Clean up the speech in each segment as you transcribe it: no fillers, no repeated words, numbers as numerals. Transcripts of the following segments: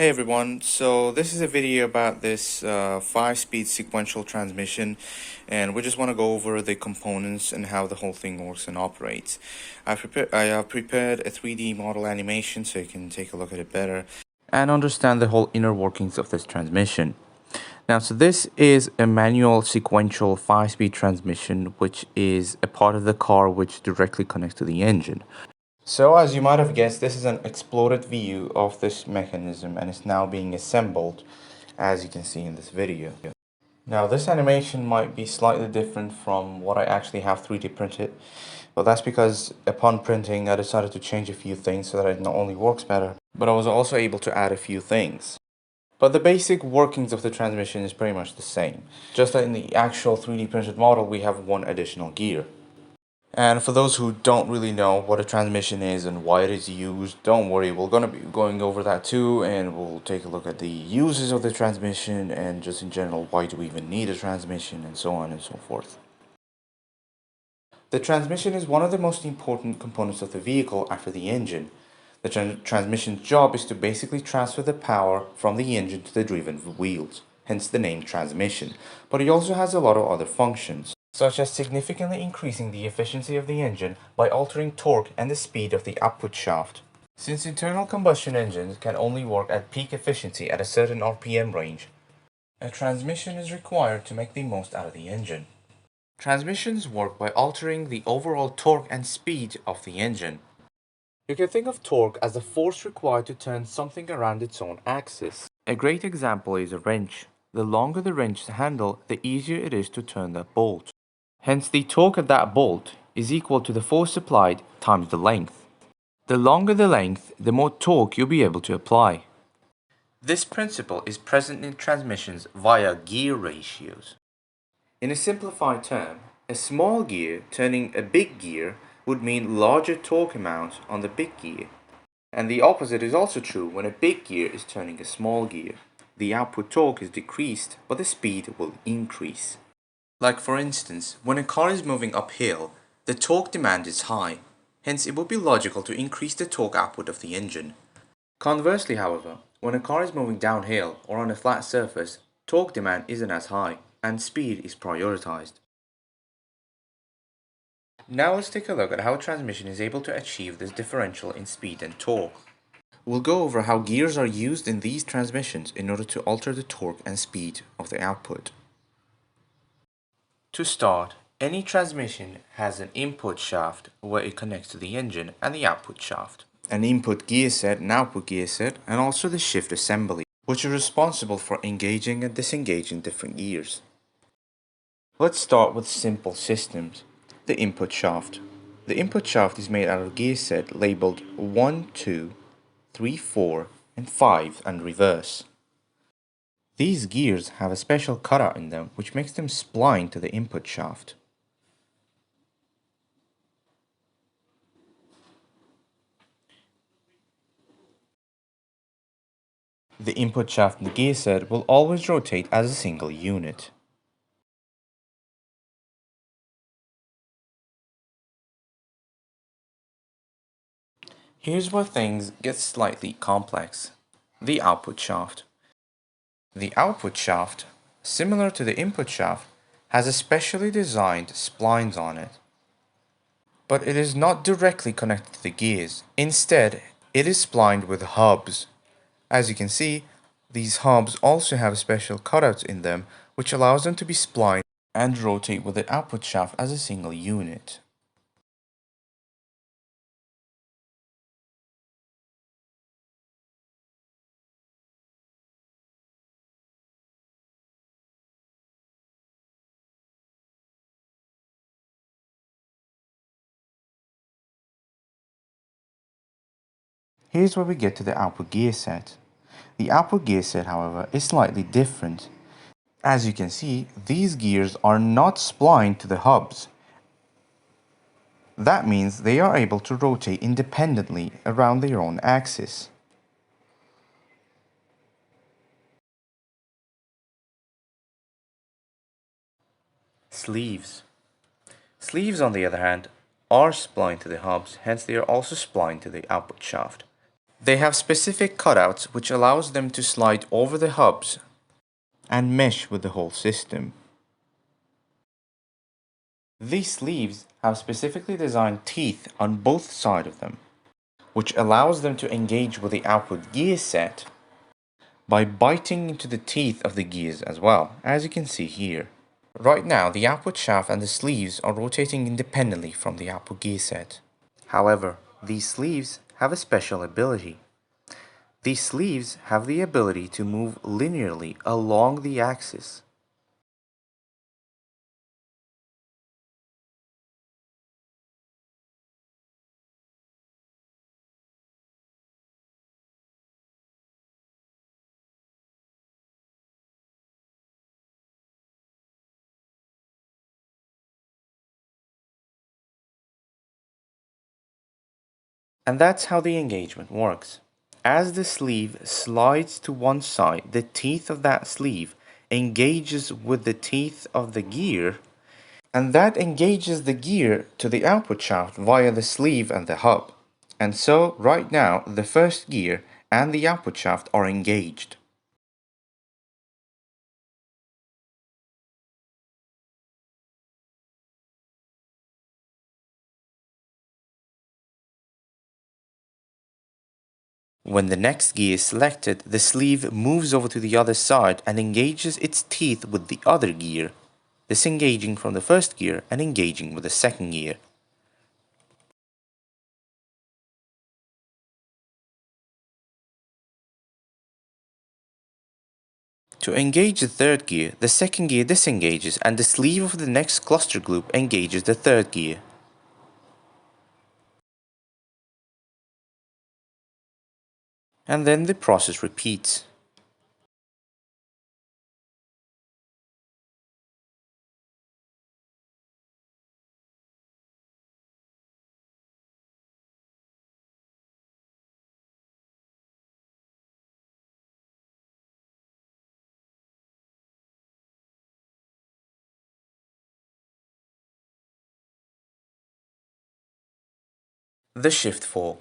Hey everyone, so this is a video about this 5-speed sequential transmission, and we just want to go over the components and how the whole thing works and operates. I have prepared a 3D model animation so you can take a look at it better and understand the whole inner workings of this transmission. Now, so this is a manual sequential 5-speed transmission, which is a part of the car which directly connects to the engine. So as you might have guessed, this is an exploded view of this mechanism and it's now being assembled, as you can see in this video. Now this animation might be slightly different from what I actually have 3D printed, but that's because upon printing I decided to change a few things so that it not only works better, but I was also able to add a few things. But the basic workings of the transmission is pretty much the same, just that in the actual 3D printed model we have one additional gear. And for those who don't really know what a transmission is and why it is used, don't worry, we're going to be going over that too, and we'll take a look at the uses of the transmission and just in general, why do we even need a transmission and so on and so forth. The transmission is one of the most important components of the vehicle after the engine. The transmission's job is to basically transfer the power from the engine to the driven wheels, hence the name transmission, but it also has a lot of other functions, such as significantly increasing the efficiency of the engine by altering torque and the speed of the output shaft. Since internal combustion engines can only work at peak efficiency at a certain RPM range, a transmission is required to make the most out of the engine. Transmissions work by altering the overall torque and speed of the engine. You can think of torque as the force required to turn something around its own axis. A great example is a wrench. The longer the wrench's handle, the easier it is to turn that bolt. Hence, the torque of that bolt is equal to the force applied times the length. The longer the length, the more torque you'll be able to apply. This principle is present in transmissions via gear ratios. In a simplified term, a small gear turning a big gear would mean larger torque amount on the big gear. And the opposite is also true when a big gear is turning a small gear. The output torque is decreased, but the speed will increase. Like for instance, when a car is moving uphill, the torque demand is high, hence it would be logical to increase the torque output of the engine. Conversely, however, when a car is moving downhill or on a flat surface, torque demand isn't as high, and speed is prioritized. Now let's take a look at how a transmission is able to achieve this differential in speed and torque. We'll go over how gears are used in these transmissions in order to alter the torque and speed of the output. To start, any transmission has an input shaft where it connects to the engine and the output shaft, an input gear set and output gear set, and also the shift assembly, which are responsible for engaging and disengaging different gears. Let's start with simple systems. The input shaft. The input shaft is made out of gear set labeled 1, 2, 3, 4, and 5 and reverse. These gears have a special cutout in them which makes them spline to the input shaft. The input shaft in the gear set will always rotate as a single unit. Here's where things get slightly complex. The output shaft. The output shaft, similar to the input shaft, has a specially designed splines on it. But it is not directly connected to the gears. Instead, it is splined with hubs. As you can see, these hubs also have special cutouts in them which allows them to be splined and rotate with the output shaft as a single unit. Here's where we get to the output gear set. The output gear set, however, is slightly different. As you can see, these gears are not splined to the hubs. That means they are able to rotate independently around their own axis. Sleeves. Sleeves, on the other hand, are splined to the hubs, hence they are also splined to the output shaft. They have specific cutouts which allows them to slide over the hubs and mesh with the whole system. These sleeves have specifically designed teeth on both sides of them, which allows them to engage with the output gear set by biting into the teeth of the gears as well, as you can see here. Right now, the output shaft and the sleeves are rotating independently from the output gear set. However, these sleeves have a special ability. These sleeves have the ability to move linearly along the axis. And that's how the engagement works. As the sleeve slides to one side, the teeth of that sleeve engages with the teeth of the gear, and that engages the gear to the output shaft via the sleeve and the hub. And so, right now, the first gear and the output shaft are engaged. When the next gear is selected, the sleeve moves over to the other side and engages its teeth with the other gear, disengaging from the first gear and engaging with the second gear. To engage the third gear, the second gear disengages and the sleeve of the next cluster group engages the third gear. And then the process repeats. The shift fork.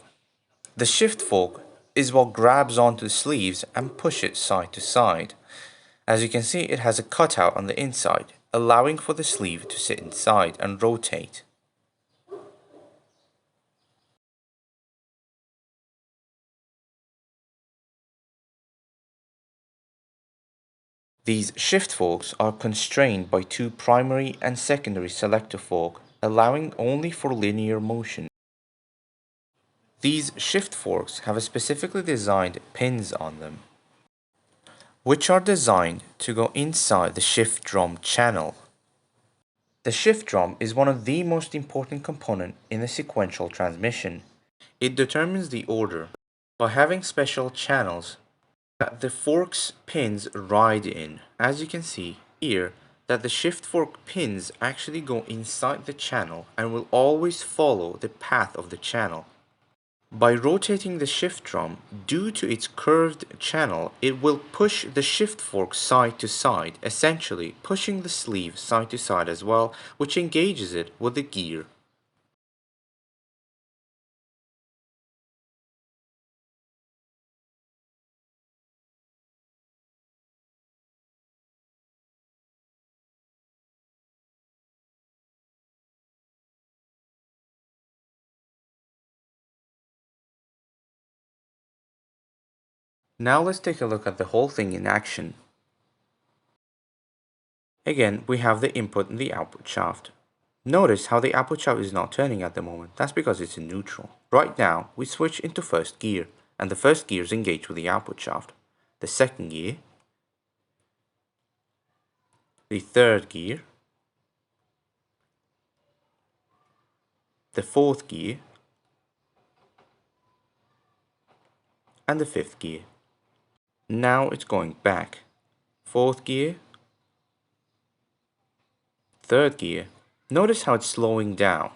The shift fork is what grabs onto the sleeves and pushes it side to side. As you can see, it has a cutout on the inside, allowing for the sleeve to sit inside and rotate. These shift forks are constrained by two primary and secondary selector forks, allowing only for linear motion. These shift forks have a specifically designed pins on them, which are designed to go inside the shift drum channel. The shift drum is one of the most important components in the sequential transmission. It determines the order by having special channels that the fork's pins ride in. As you can see here, that the shift fork pins actually go inside the channel and will always follow the path of the channel. By rotating the shift drum, due to its curved channel, it will push the shift fork side to side, essentially pushing the sleeve side to side as well, which engages it with the gear. Now let's take a look at the whole thing in action. Again, we have the input and the output shaft. Notice how the output shaft is not turning at the moment. That's because it's in neutral. Right now, we switch into first gear, and the first gear is engaged with the output shaft. The second gear, the third gear, the fourth gear, and the fifth gear. Now it's going back. Fourth gear, third gear. Notice how it's slowing down.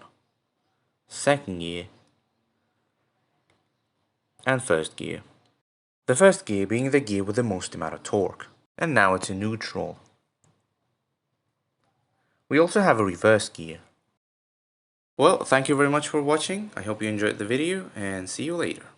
Second gear, and first gear. The first gear being the gear with the most amount of torque. And now it's in neutral. We also have a reverse gear. Well, thank you very much for watching. I hope you enjoyed the video and see you later.